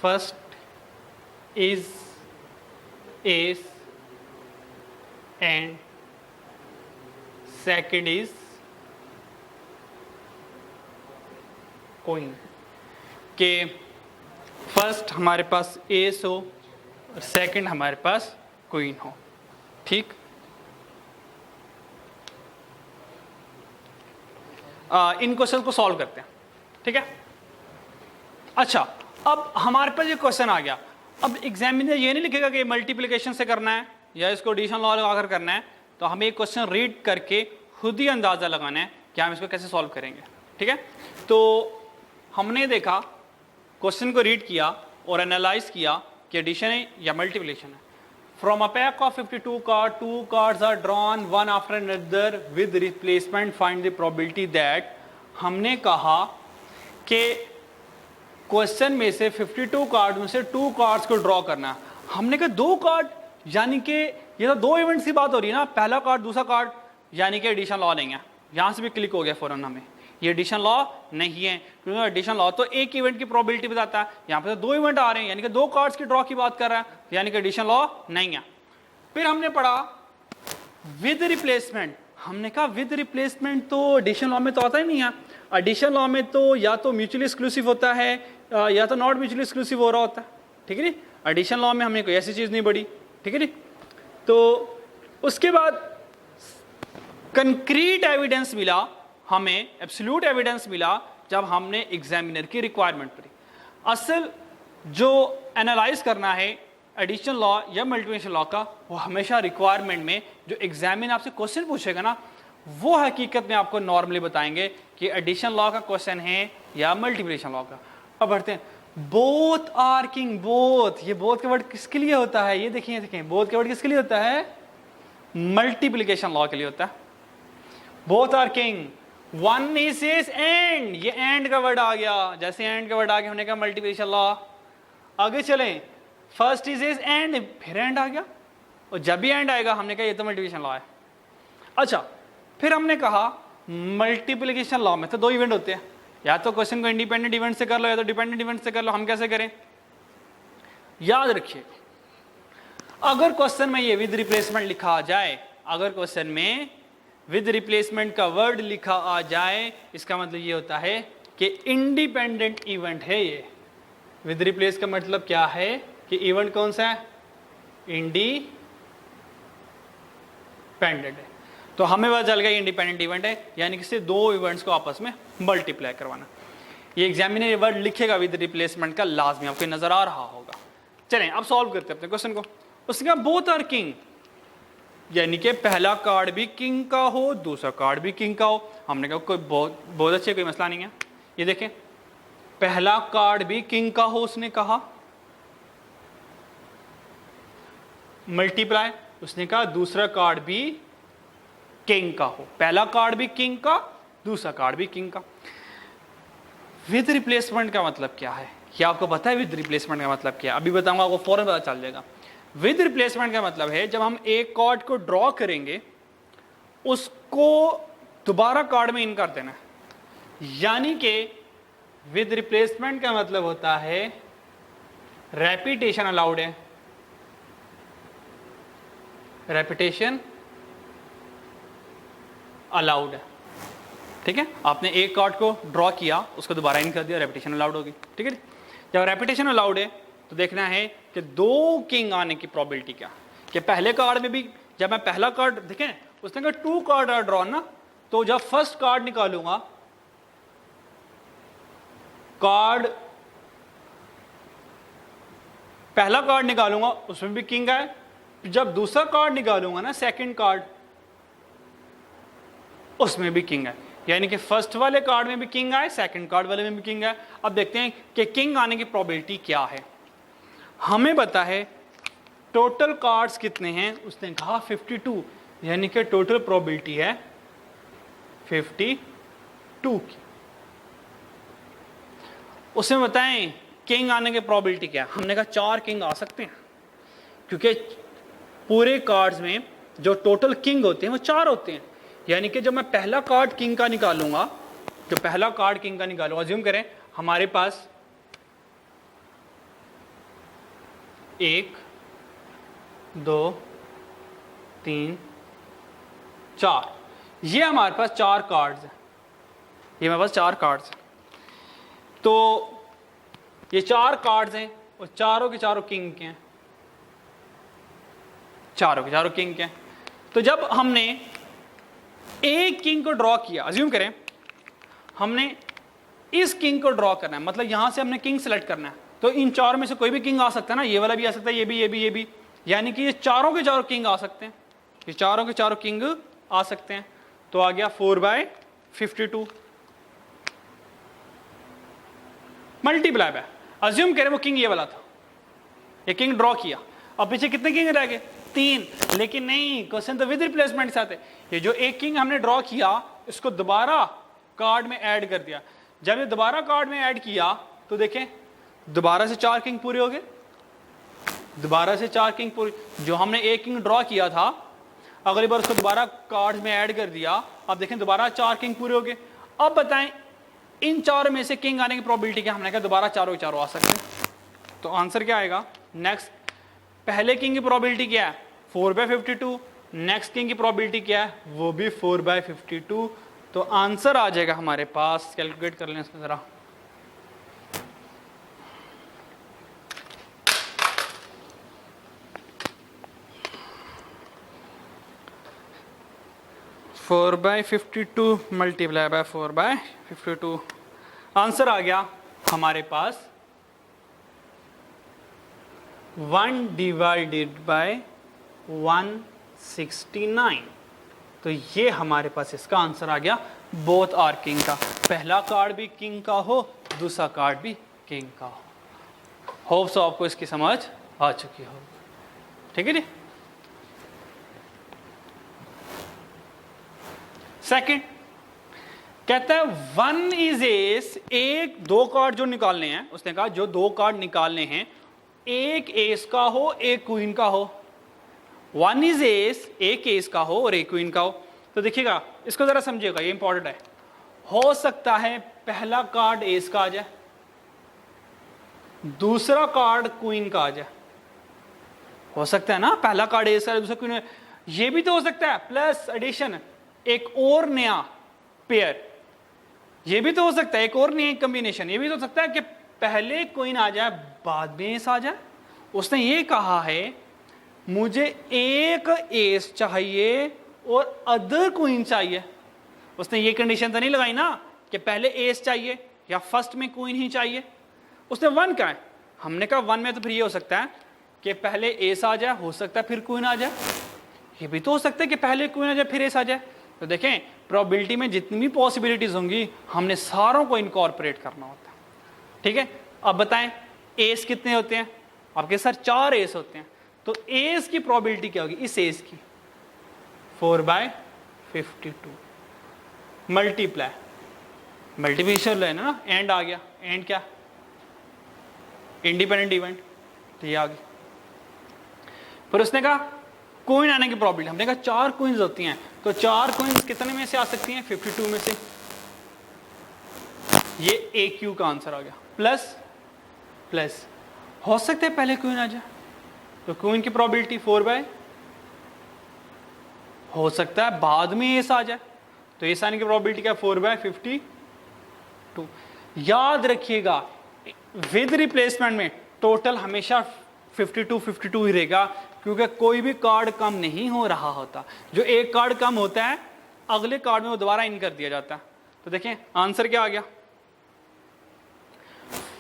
first is S and second is queen. के फर्स्ट हमारे पास एस हो और सेकंड हमारे पास क्वीन हो, ठीक। इन क्वेश्चन को सॉल्व करते हैं, ठीक है। अच्छा, अब हमारे पास ये क्वेश्चन आ गया। अब एग्जामिनर ये नहीं लिखेगा कि मल्टीप्लिकेशन से करना है या इसको एडिशन लॉ लगाकर करना है, तो हमें एक क्वेश्चन रीड करके खुद ही अंदाजा लगाना है कि हम इसको कैसे सॉल्व करेंगे, ठीक है। तो हमने देखा, क्वेश्चन को रीड किया और एनालाइज किया कि एडिशन है या मल्टीप्लिकेशन है। From a pack of 52 cards, 2 cards are drawn one after another with replacement. Find the probability that, हमने कहा कि क्वेश्चन में से 52 कार्ड में से 2 कार्ड्स को ड्रॉ करना। हमने कहा 2 कार्ड, यानी कि ये तो 2 इवेंट्स की बात हो रही है ना, पहला कार्ड दूसरा कार्ड, यानी कि एडिशन लॉ नहीं है। यहाँ से भी क्लिक हो गया फौरन हमें, ये एडिशन लॉ नहीं है, क्योंकि एडिशन लॉ तो एक इवेंट की प्रोबेबिलिटी बताता है, यहाँ पे तो 2 इवेंट आ रहे हैं, यानी कि 2 कार्ड्स की ड्रॉ की बात कर रहा है, यानी कि एडिशन लॉ नहीं है। फिर हमने पढ़ा विद रिप्लेसमेंट। हमने कहा विद रिप्लेसमेंट तो एडिशन लॉ में तो आता ही नहीं है। एडिशन लॉ में तो या तो म्यूचुअली एक्सक्लूसिव होता है या तो नॉट म्यूचुअली एक्सक्लूसिव हो रहा होता है, ठीक है नी। एडिशन लॉ में हमें कोई ऐसी चीज़ नहीं बढ़ी, ठीक है नी। तो उसके बाद कंक्रीट एविडेंस मिला हमें, एब्सोल्यूट एविडेंस मिला जब हमने एग्जामिनर की रिक्वायरमेंट पढ़ी। असल जो एनालाइज करना है एडिशन लॉ या मल्टीप्लिकेशन लॉ का, वो हमेशा रिक्वायरमेंट में जो एग्जामिन आपसे क्वेश्चन पूछेगा ना, वो हकीकत में आपको नॉर्मली बताएंगे कि एडिशन लॉ का क्वेश्चन है या मल्टीप्लिकेशन लॉ का। अब बढ़ते हैं, बोथ आर किंग, बोथ, ये बोथ का वर्ड किसके लिए होता है, ये देखिए देखें, बोथ का वर्ड किसके लिए होता है, मल्टीप्लिकेशन लॉ के लिए होता है। Both are king, one is and, ये एंड का वर्ड आ गया, जैसे एंड का वर्ड आ गया होने का मल्टीप्लिकेशन लॉ। आगे चलें, फर्स्ट इज एंड, फिर एंड आ गया, और जब भी एंड आएगा हमने कहा ये तो मल्टीप्लिकेशन लॉ है। अच्छा, फिर हमने कहा मल्टीप्लिकेशन लॉ में तो दो इवेंट होते हैं, या तो क्वेश्चन को इंडिपेंडेंट इवेंट से कर लो या तो डिपेंडेंट इवेंट से कर लो। हम कैसे करें, याद रखिए, अगर क्वेश्चन में ये विद रिप्लेसमेंट लिखा आ जाए, अगर क्वेश्चन में विद रिप्लेसमेंट का वर्ड लिखा आ जाए, इसका मतलब ये होता है कि इंडिपेंडेंट इवेंट है ये। विद रिप्लेस का मतलब क्या है कि इवेंट कौन सा है, इंडिपेंडेंट है। तो हमें पता चल गया इंडिपेंडेंट इवेंट है, यानी कि सिर्फ दो इवेंट्स को आपस में मल्टीप्लाई करवाना। ये एग्जामिनर ये वर्ड लिखेगा विद रिप्लेसमेंट का, लाजमी आपको नजर आ रहा होगा। चलें अब सॉल्व करते हैं अपने क्वेश्चन को। उसके बाद बोथ आर किंग, यानी कि पहला कार्ड भी किंग का हो, दूसरा कार्ड भी किंग का हो। हमने कहा कोई बहुत अच्छे, कोई मसला नहीं है। ये देखें, पहला कार्ड भी किंग का हो, उसने कहा मल्टीप्लाई, उसने कहा दूसरा कार्ड भी किंग का हो, पहला कार्ड भी किंग का, दूसरा कार्ड भी किंग का। विद रिप्लेसमेंट का मतलब क्या है, क्या आपको पता है विद रिप्लेसमेंट का मतलब क्या है? अभी बताऊंगा, आपको फौरन पता चल जाएगा। विद रिप्लेसमेंट का मतलब है जब हम एक कार्ड को ड्रॉ करेंगे उसको दोबारा कार्ड में इन कर देना है, यानी कि विद रिप्लेसमेंट का मतलब होता है रेपिटेशन अलाउड है, रेपिटेशन अलाउड है, ठीक है। आपने एक कार्ड को ड्रॉ किया, उसको दोबारा इन कर दिया, रेपिटेशन अलाउड होगी, ठीक है। जब रेपिटेशन अलाउड है तो देखना है कि दो किंग आने की प्रोबेबिलिटी क्या, कि पहले कार्ड में भी, जब मैं पहला कार्ड देखें उसने कहा टू कार्ड आर ड्रॉ ना, तो जब फर्स्ट कार्ड निकालूंगा, कार्ड पहला कार्ड निकालूंगा उसमें भी किंग है, जब दूसरा कार्ड निकालूंगा ना सेकंड कार्ड, उसमें भी किंग है, यानी कि फर्स्ट वाले कार्ड में भी किंग आए, सेकंड कार्ड वाले में भी किंग है। अब देखते हैं कि किंग आने की प्रोबेबिलिटी क्या है। हमें पता है टोटल कार्ड्स कितने हैं, उसने कहा 52, यानी कि टोटल प्रोबेबिलिटी है 52 की। उसमें बताएं किंग आने की प्रोबेबिलिटी क्या है, हमने कहा 4 किंग आ सकते हैं, क्योंकि पूरे कार्ड्स में जो टोटल किंग होते हैं वो 4 होते हैं, यानी कि जब मैं पहला कार्ड किंग का निकालूंगा, जो पहला कार्ड किंग का निकालूंगा, अज्यूम करें हमारे पास 1 2 3 4, ये हमारे पास 4 कार्ड्स हैं, ये हमारे पास 4 कार्ड्स हैं। तो ये 4 कार्ड्स हैं और चारों के चारों किंग के हैं, चारों के चारों किंग के हैं। तो जब हमने एक किंग को ड्रॉ किया, अज्यूम करें हमने इस किंग को ड्रॉ करना है, मतलब यहां से हमने किंग सेलेक्ट करना है, तो इन 4 में से कोई भी किंग आ सकता है ना, ये वाला भी आ सकता है, ये भी, ये भी, ये भी, यानी कि ये चारों के चारों किंग आ सकते हैं, ये चारों के चारों किंग आ सकते हैं। तो आ गया 4/52 मल्टीप्लाई बाय, अज्यूम करें वो किंग ये वाला था, ये किंग ड्रॉ किया, अब पीछे कितने किंग रह गए, 3, लेकिन नहीं, क्वेश्चन तो विद रिप्लेसमेंट के साथ है। ये जो एक किंग हमने ड्रॉ किया इसको दोबारा कार्ड में ऐड कर दिया, जब ये दोबारा कार्ड में ऐड किया तो देखें दोबारा से 4 किंग पूरे हो गए, दोबारा से 4 किंग पूरे, जो हमने एक किंग ड्रॉ किया था अगली बार उसको दोबारा कार्ड में ऐड कर दिया, अब देखें दोबारा 4 किंग पूरे हो गए। अब बताएं इन 4 में से किंग आने की प्रोबेबिलिटी क्या, हमने कहा दोबारा चारों आ सकते हैं, तो आंसर क्या आएगा, नेक्स्ट पहले किंग की प्रोबेबिलिटी क्या है 4/52, नेक्स्ट किंग की प्रोबेबिलिटी क्या है वो भी 4/52, तो आंसर आ जाएगा हमारे पास, कैलकुलेट कर लें इसमें जरा, 4/52 मल्टीप्लाई बाय 4/52, आंसर आ गया हमारे पास 1 डिवाइडेड बाय 169। तो ये हमारे पास इसका आंसर आ गया बोथ आर किंग का। पहला कार्ड भी किंग का हो, दूसरा कार्ड भी किंग का हो। होप सो आपको इसकी समझ आ चुकी हो। ठीक है जी। सेकंड कहता है 1 इज एस, एक दो कार्ड जो निकालने हैं, उसने कहा जो दो कार्ड निकालने हैं, एक एस का हो एक क्वीन का हो। 1 इज एस, एक एस का हो और एक क्वीन का हो। तो देखिएगा, इसको जरा समझिएगा, ये इंपॉर्टेंट है। हो सकता है पहला कार्ड एस का आ जाए, दूसरा कार्ड क्वीन का आ जाए। हो सकता है ना, पहला कार्ड एस का दूसरा क्वीन। ये भी तो हो सकता है, प्लस एडिशन एक और नया पेयर, ये भी तो हो सकता है, एक और नया कॉम्बिनेशन। ये भी तो हो सकता है कि पहले क्वीन आ जाए बाद में एस आ जाए। उसने ये कहा है मुझे एक एस चाहिए और अदर क्वीन चाहिए। उसने ये कंडीशन तो नहीं लगाई ना कि पहले एस चाहिए या फर्स्ट में क्वीन ही चाहिए। उसने 1 कहा है, हमने कहा 1 में तो फिर ये हो सकता है कि पहले एस आ जाए, हो सकता है फिर क्वीन आ जाए। ये भी तो हो सकता है कि पहले क्वीन आ जाए फिर एस आ जाए। तो देखें, प्रोबेबिलिटी में जितनी भी पॉसिबिलिटीज होंगी हमने सारों को इनकॉर्पोरेट करना होता है। ठीक है, अब बताएं एस कितने होते हैं? आपके सर 4 एस होते हैं। तो एस की प्रोबेबिलिटी क्या होगी इस एस की? 4/52 मल्टीप्लाई, मल्टीप्लिकेशन है ना, एंड आ गया। एंड क्या? Independent event. तो ये आ गया। फिर उसने कहा क्वीन आने की प्रोबेबिलिटी, हमने कहा 4 क्वींस होती हैं, तो 4 क्वींस कितने में से आ सकती हैं? 52 में से। ये ए क्यू का आंसर आ गया। प्लस प्लस हो सकता है पहले क्वीन आ जाए, तो क्वीन की प्रोबेबिलिटी 4/, हो सकता है बाद में एस आ जाए, तो एस आने की प्रोबेबिलिटी क्या? 4/52। याद रखिएगा विद रिप्लेसमेंट में टोटल हमेशा 52 ही रहेगा, क्योंकि कोई भी कार्ड कम नहीं हो रहा होता। जो एक कार्ड कम होता है अगले कार्ड में वो दोबारा इन कर दिया जाता है। तो देखें आंसर क्या आ गया?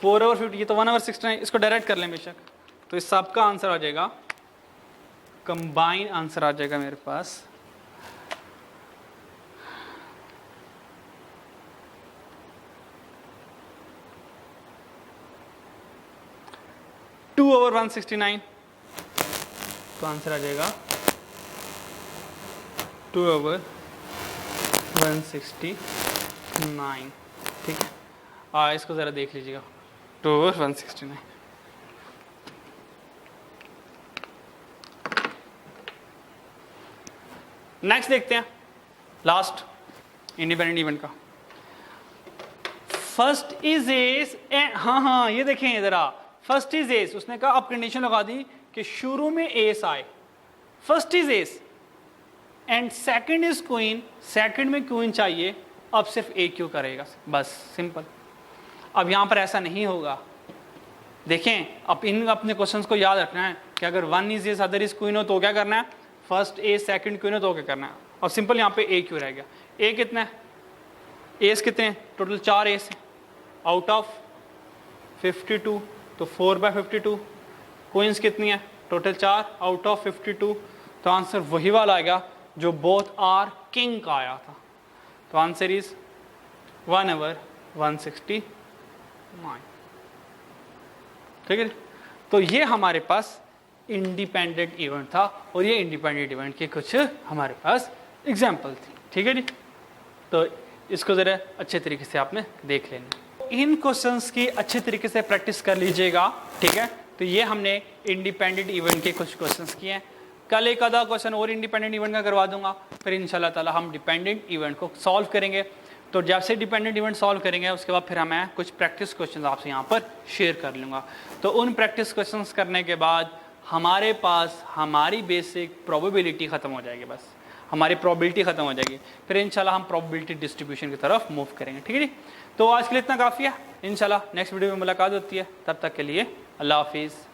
4/50। ये तो 1/69, इसको डायरेक्ट कर लें बेशक। तो इस सब का आंसर आ जाएगा, कंबाइन आंसर आ जाएगा मेरे पास 2/169। तो आंसर आ जाएगा 2/169। ठीक है, इसको ज़रा देख लीजिएगा, 2/169। नेक्स्ट देखते हैं, लास्ट इंडिपेंडेंट इवेंट का। फर्स्ट इज एस, हाँ ये देखें ज़रा, फर्स्ट इज एस। उसने कहा अब कंडीशन लगा दी कि शुरू में एस आए। First is S and second is queen, second में क्वीन चाहिए, अब सिर्फ ए क्यू करेगा, बस सिंपल। अब यहां पर ऐसा नहीं होगा। देखें, अब इन अपने क्वेश्चंस को याद रखना है कि अगर 1 is S other is queen हो तो क्या करना है? फर्स्ट ए सेकंड क्वीन हो तो क्या करना है? और सिंपल यहां पे ए क्यू रह गया। ए कितना है? एस कितने हैं? टोटल 4 एस है आउट ऑफ 52, तो 4/52। क्वींस कितनी है? Total 4 out of 52। तो आंसर वही वाला आएगा जो बोथ आर किंग का आया था। तो आंसर इज 1/169। ठीक है, तो ये हमारे पास इंडिपेंडेंट इवेंट था और ये इंडिपेंडेंट इवेंट के कुछ हमारे पास एग्जाम्पल थी। ठीक है जी, तो इसको ज़रा अच्छे तरीके से आपने देख लेना। इन क्वेश्चंस की अच्छे तरीके से प्रैक्टिस कर लीजिएगा। ठीक है, तो ये हमने इंडिपेंडेंट इवेंट के कुछ क्वेश्चंस किए हैं। कल एक आधा क्वेश्चन और इंडिपेंडेंट इवेंट का करवा दूंगा, फिर इंशाल्लाह ताला हम डिपेंडेंट इवेंट को सॉल्व करेंगे। तो जब से डिपेंडेंट इवेंट सॉल्व करेंगे उसके बाद फिर मैं कुछ प्रैक्टिस क्वेश्चंस आपसे यहाँ पर शेयर कर लूँगा। तो उन प्रैक्टिस क्वेश्चंस करने के बाद हमारे पास हमारी बेसिक प्रोबेबिलिटी ख़त्म हो जाएगी, बस हमारी प्रोबेबिलिटी ख़त्म हो जाएगी। फिर इंशाल्लाह हम प्रोबेबिलिटी डिस्ट्रीब्यूशन की तरफ मूव करेंगे। ठीक है जी, तो आज के लिए इतना काफ़ी है। इंशाल्लाह नेक्स्ट वीडियो में मुलाकात होती है, तब तक के लिए अल्लाह हाफिज़।